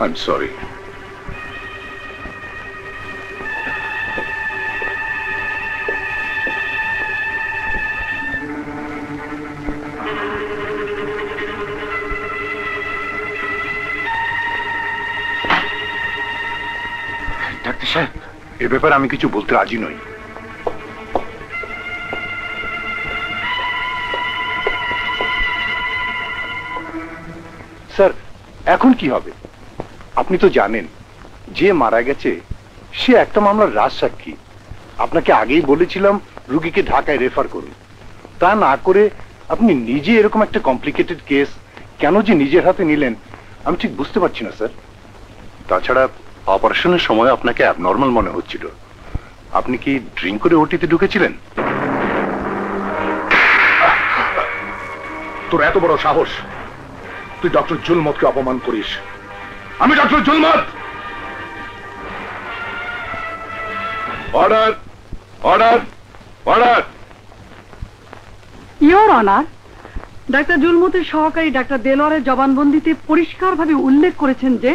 I'm sorry. Doctor সাহেব, এ ব্যাপারে আমি কিছু বলতে রাজি নই। স্যার, এখন কি হবে? আপনি তো জানেন যে মারা গেছে সে একটা মামলার রাজসাক্ষী। আপনাকে আগেই বলেছিলাম রুগীকে ঢাকায় রেফার করুন, তা না করে আপনি নিজে এরকম একটা কমপ্লিকেটেড কেস কেন যে নিজের হাতে নিলেন আমি ঠিক বুঝতে পারছি না স্যার। তাছাড়া অপারেশনের সময় আপনাকে অ্যাবনর্মাল মনে হচ্ছিল। আপনি কি ড্রিঙ্ক করে ওটিতে ঢুকেছিলেন? তোর এত বড় সাহস, তুই ডক্টর জুলমতকে অপমান করিস? আমি doctor Zulmat? Order, order, order. Your honour, ডাক্তার জুলমতের সহকারী ডাক্তার দেলোয়ারের জবানবন্দিতে পরিষ্কারভাবে উল্লেখ করেছেন যে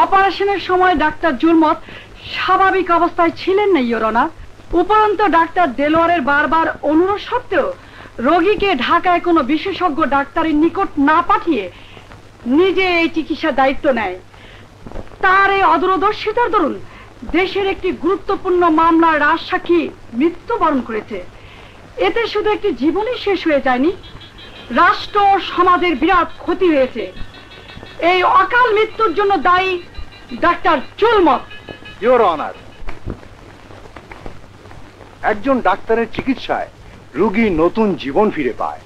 অপারেশনের সময় ডাক্তার জুলমত স্বাভাবিক অবস্থায় ছিলেন না ইওর অনার। উপরন্তু ডাক্তার দেলোয়ারের বারবার অনুরোধ সত্ত্বেও রোগীকে ঢাকায় কোনো বিশেষজ্ঞ ডাক্তারের নিকট না পাঠিয়ে নিজে এই চিকিৎসার দায়িত্ব নেয়। তার এই অদূরদর্শিতার দরুন দেশের একটি গুরুত্বপূর্ণ মামলার রাজসাক্ষী মৃত্যুবরণ করেছে। এতে শুধু একটি জীবনই শেষ হয়ে যায়নি, রাষ্ট্র ও সমাজের বিরাট ক্ষতি হয়েছে। এই অকাল মৃত্যুর জন্য দায়ী ডাক্তার জুলমত। ইওর অনার, একজন ডাক্তারের চিকিৎসায় রোগী নতুন জীবন ফিরে পায়,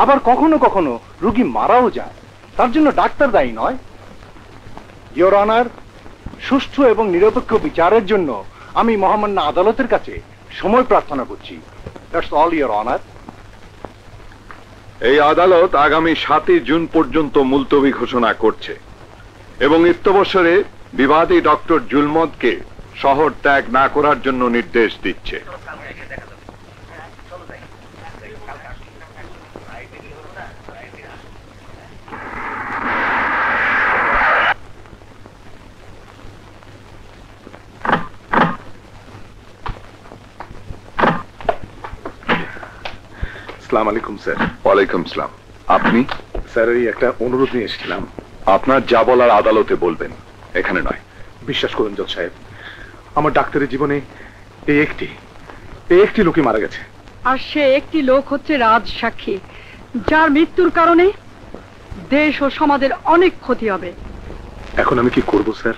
আবার কখনো কখনো রোগী মারাও যায়। তার জন্য ডাক্তার দায়ী নয়। ইওর অনার, সুষ্ঠু এবং নিরপেক্ষ বিচারের জন্য আমি মহামান্য আদালতের কাছে সময় প্রার্থনা করছি। That's all your honour. এই আদালত আগামী 7 জুন পর্যন্ত মুলতবি ঘোষণা করছে এবং ইত্যবসরে বিবাদী ডক্টর জুলমতকে শহর ত্যাগ না করার জন্য নির্দেশ দিচ্ছে। আসসালামু আলাইকুম স্যার। ওয়ালাইকুম সালাম। আপনি? স্যার, এই একটা অনুরোধ নিয়ে এসেছিলাম। আপনার যা বলার আদালতে বলবেন, এখানে নয়। বিশ্বাস করুন জজ সাহেব, আমার ডাক্তারের জীবনে এই একটি লোকই মারা গেছে। আর সে একটি লোক হচ্ছে রাজ সাক্ষী, যার মৃত্যুর কারণে দেশ ও সমাজের অনেক ক্ষতি হবে। এখন আমি কি করব স্যার?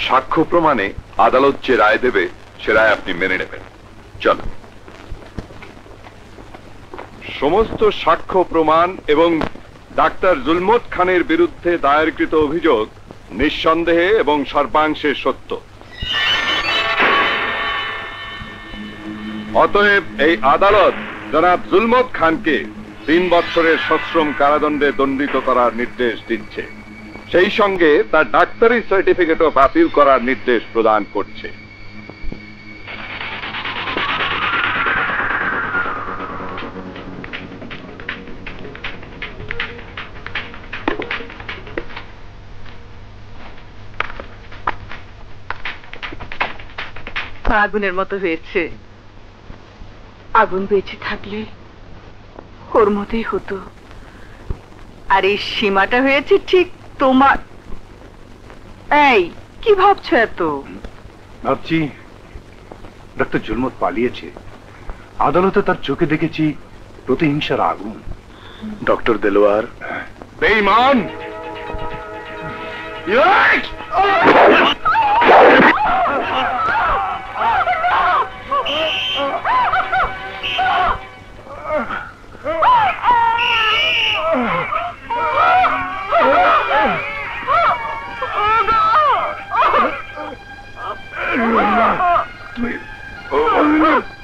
সাক্ষ্য প্রমাণে আদালত যে রায় দেবে সে রায় আপনি মেনে নেবেন। চলো। সমস্ত সাক্ষ্য প্রমাণ এবং ডাক্তার জুলমত খানের বিরুদ্ধে দায়েরকৃত অভিযোগ নিঃসন্দেহে এবং সর্বাংশে সত্য। অতএব এই আদালত জনাব জুলমত খানকে 3 বছরের সশ্রম কারাদণ্ডে দণ্ডিত করার নির্দেশ দিচ্ছে, সেই সঙ্গে তার ডাক্তারি সার্টিফিকেটও বাতিল করার নির্দেশ প্রদান করছে। আগুনের মতো হয়েছে। আগুন বেঁচে থাকলে ওর মতোই হতো। আর এই সীমাটা হয়েছে ঠিক তোমার। এই কি ভাবছো এত? ভাবছি ডাক্তার জুলমত পালিয়েছে। আদালতে তার চোখে দেখেছি প্রতিহিংসার আগুন। ডক্টর দেলোয়ার বেঈমান।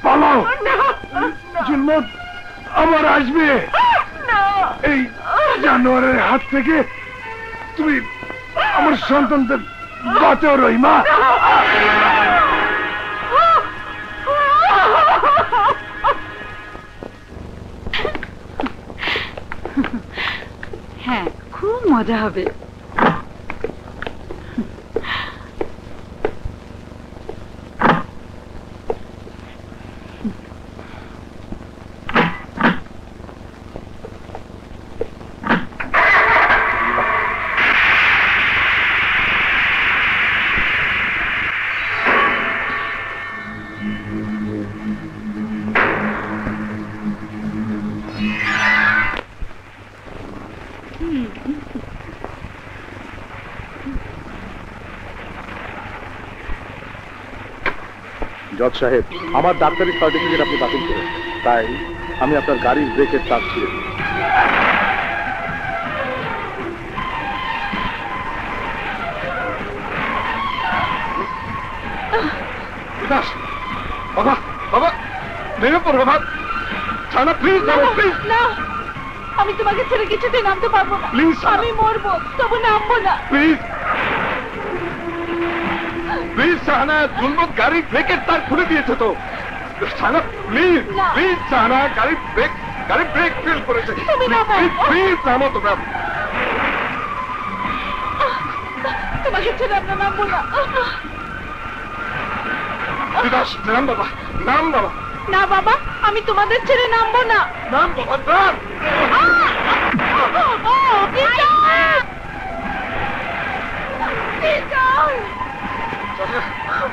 পালাও, জুলমত আবার আসবে। এই জানোয়ারের হাত থেকে তুমি আমার সন্তানদের বাঁচাও রহিমা। হ্যাঁ, খুব মজা হবে। জজ সাহেব, আমার ডাক্তারি সার্টিফিকেট আপনি বাতিল করেন, তাই আমি আপনার গাড়ির ব্রেকের চাপ ছিঁড়ে দিই। বাবা বাবা নেমে পড়ো বাবা। ছানা প্লিজ বাবা, প্লিজ না, আমি তোমাকে ছেড়ে কিছুতেই নামতে পারবো না। প্লিজ আমি মরবো, তবু নামবো না। প্লিজ প্লিজ সাহানা, জুলমত গাড়ির ব্রেকের তার খুলে দিয়েছে তো। সাহানা প্লিজ না। প্লিজ সাহানা, গাড়ির ব্রেক ফেল করেছে। তুমি নামো। প্লিজ নামো তোমরা। তোমাকে ছেড়ে আমরা নামবো না। বিকাশ, নাম বাবা, নাম বাবা, না বাবা, আমি তোমাদের ছেড়ে নামবো না। নাম বাবা, নাম।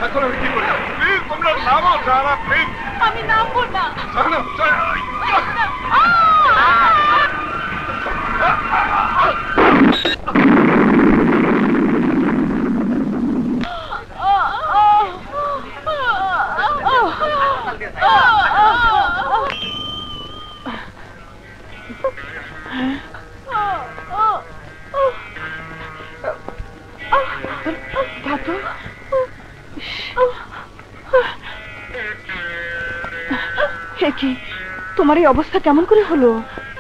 এখন আমি কি করি? প্লিজ তোমরা নামো সাহানা, প্লিজ। আমি নামবো না। সাহানা, কি তোমার এই অবস্থা কেমন করে হলো?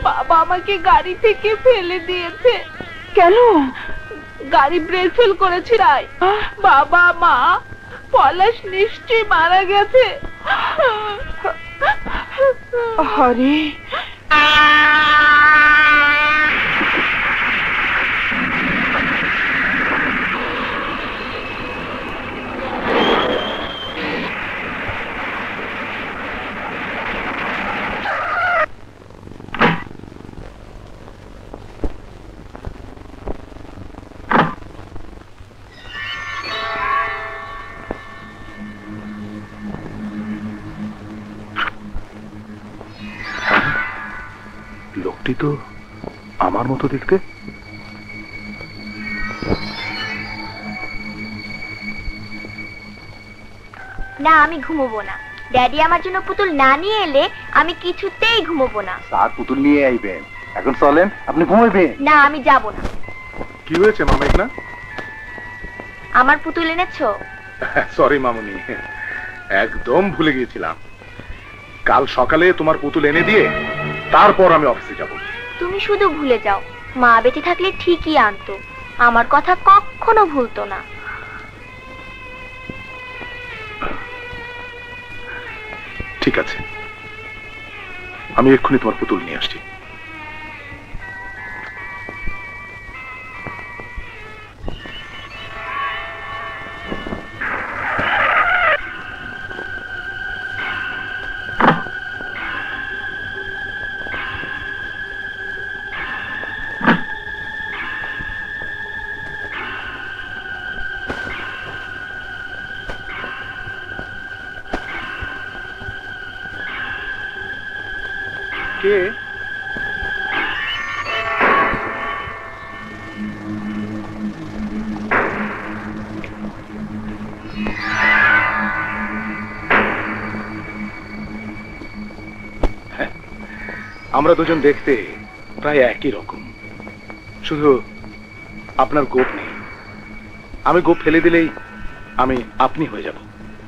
বাবা আমাকে গাড়ি থেকে ফেলে দিয়েছে। কেন? গাড়ি ব্রেক ফেল করেছে। বাবা মা পলাশ নিশ্চয়ই মারা গেছে। আরে লোকটি তো আমার মতো দেখতে। না, আমি ঘুমোবো না। ড্যাডি আমার জন্য পুতুল না নিয়ে এলে আমি কিছুতেই ঘুমোবো না। স্যার পুতুল নিয়ে আইবেন, এখন চলেন, আপনি ঘুমাইবেন। না, আমি যাব না। কি হয়েছে মামেঘনা? আমার পুতুল এনেছো? সরি মামুনি, একদম ভুলে গিয়েছিলাম। কাল সকালে তোমার পুতুল এনে দিয়ে তারপর আমি অফিসে যাব। তুমি শুধু ভুলে যাও, মা বেঁচে থাকলে ঠিকই আনতো, আমার কথা কখনো ভুলতো না। ঠিক আছে, আমি এক্ষুনি তোমার পুতুল নিয়ে আসছি। কে? আমরা দুজন দেখতে প্রায় একই রকম, শুধু আপনার গোপ নেই। আমি গোপ ফেলে দিলেই আমি আপনি হয়ে যাব।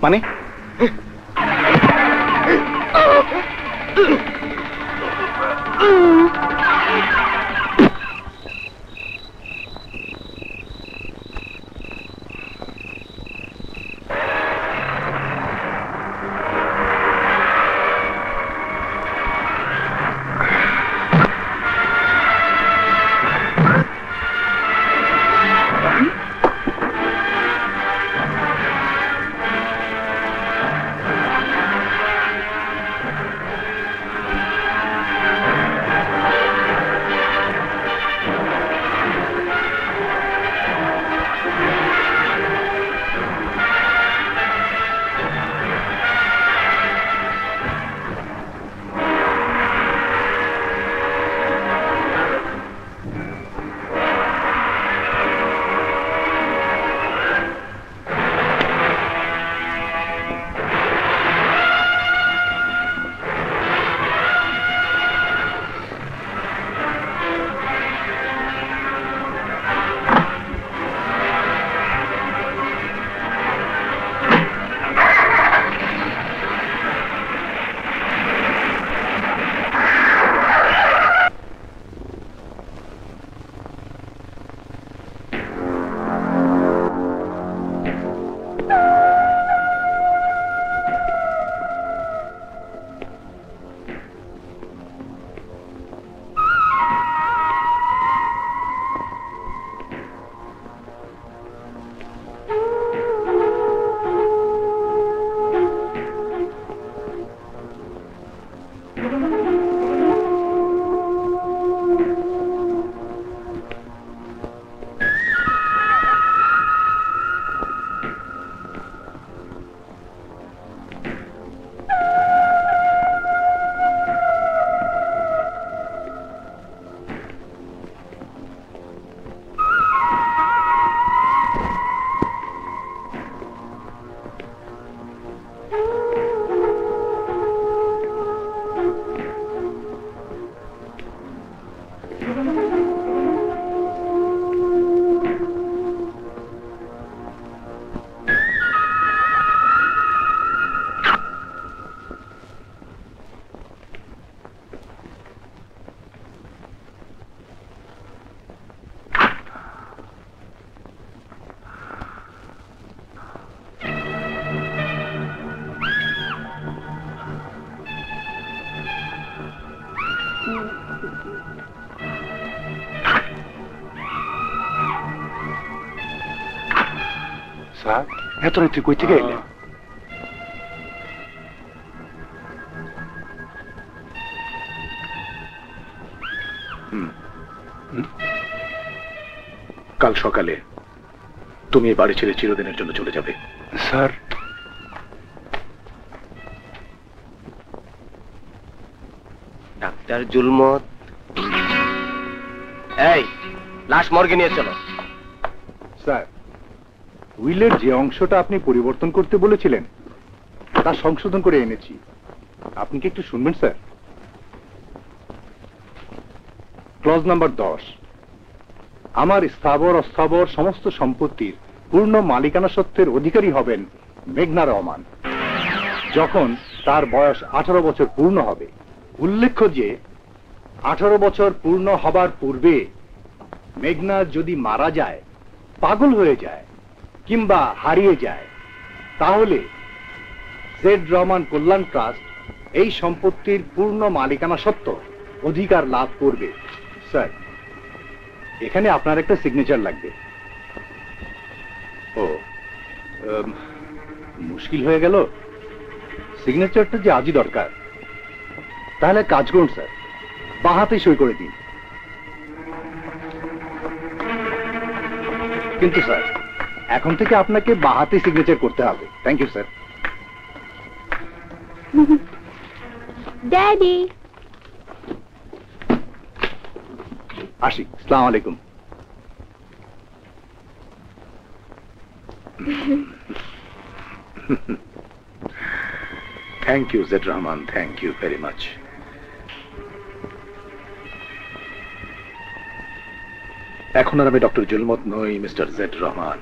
মানে স্যার এত রাত্রি কই থেকে এলেন? কাল সকালে তুমি এই বাড়ি ছেড়ে চিরদিনের জন্য চলে যাবে। স্যার ডাক্তার জুলমত, এই লাশ মর্গে নিয়ে চলো। স্যার উইলের যে অংশটা আপনি পরিবর্তন করতে বলেছিলেন তা সংশোধন করে এনেছি, আপনি কি একটু শুনবেন স্যার? ক্লজ নাম্বার 10, আমার স্থাবর অস্থাবর সমস্ত সম্পত্তির পূর্ণ মালিকানা সত্ত্বের অধিকারী হবেন মেঘনা রহমান যখন তার বয়স 18 বছর পূর্ণ হবে। উল্লেখ্য যে 18 বছর পূর্ণ হবার পূর্বে মেঘনা যদি মারা যায়, পাগল হয়ে যায় কিংবা হারিয়ে যায়, তাহলে জেড রহমান কল্যাণ ট্রাস্ট এই সম্পত্তির পূর্ণ মালিকানা সত্ত্ব অধিকার লাভ করবে। স্যার এখানে আপনার একটা সিগনেচার লাগবে। ও মুশকিল হয়ে গেল, সিগনেচারটা যে আজই দরকার। তাহলে কাজ করুন স্যার, বাঁ হাতে সই করে দিন। কিন্তু স্যার এখন থেকে আপনাকে বাঁ হাতে সিগনেচার করতে হবে। Thank you sir. ড্যাডি আসি, আসসালামু আলাইকুম। Thank you Z Rahman, thank you very much. এখন আর আমি ডক্টর জুলমত নই, মিস্টার জেড রহমান।